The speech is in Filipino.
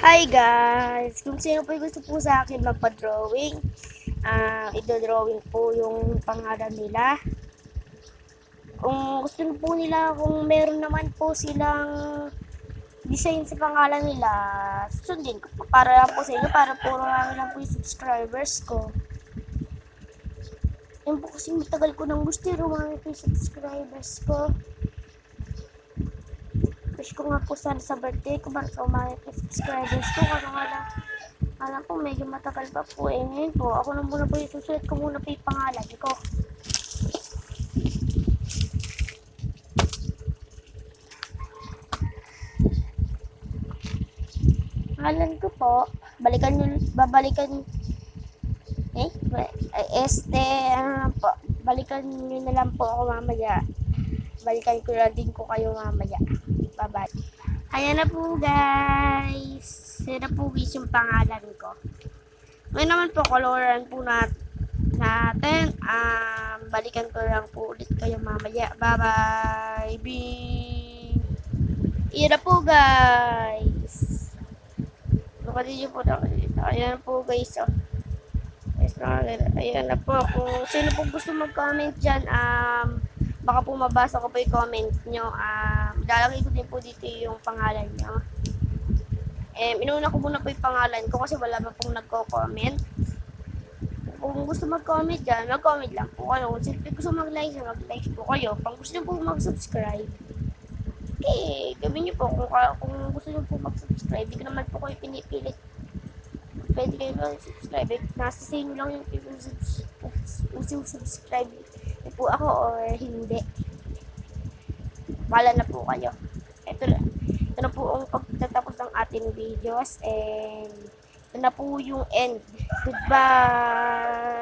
Hi guys! Kung sino po yung gusto po sa akin magpa-drawing, ito-drawing po yung pangalan nila. Kung gusto po nila, kung meron naman po silang design sa pangalan nila, sundin ko po para lang po sa inyo, para po marami lang po yung subscribers ko. Yan po kasi matagal ko nang gusto yung rumami po yung subscribers ko. Wish ko nga po sana sa birthday ko, para sa umami po yung subscribers ko, kasi nga lang alam ko medyo matagal pa po eh. Ngayon po, ako na muna po yung susulat ko muna po yung pangalan ko. Pangalan ko po, babalikan, ano lang po, balikan nyo na lang po ako mamaya. Balikan ko na din ko kayo mamaya. Bye-bye. Ayan na po guys. Yan na po guys yung pangalan ko. Ngayon naman po, coloran po natin. Balikan ko lang po ulit kayo mamaya. Bye-bye. Iyan na po guys. Nakadidyo po na dito. Ayan na po guys. Oh. Ayan na po. Kung sino po gusto mag-comment dyan, baka po mabasa ko po yung comment nyo. Lalagay ko din po dito yung pangalan nyo. Inuna ko muna po yung pangalan ko kasi wala pa pong nagko-comment. Kung gusto mag-comment dyan, mag-comment lang po kayo. Kung sino gusto mag-like, mag-like po kayo. Kung gusto nyo po mag-subscribe, gawin nyo po. Kung gusto nyo po mag-subscribe, hindi ko naman po kayo pinipilit. Pwede kayo mag-subscribe. Nasa sa inyo lang yung subscribe po ako or hindi. Wala na po kayo. Ito na po ang pagtatapos ng ating videos and ito na po yung end. Goodbye!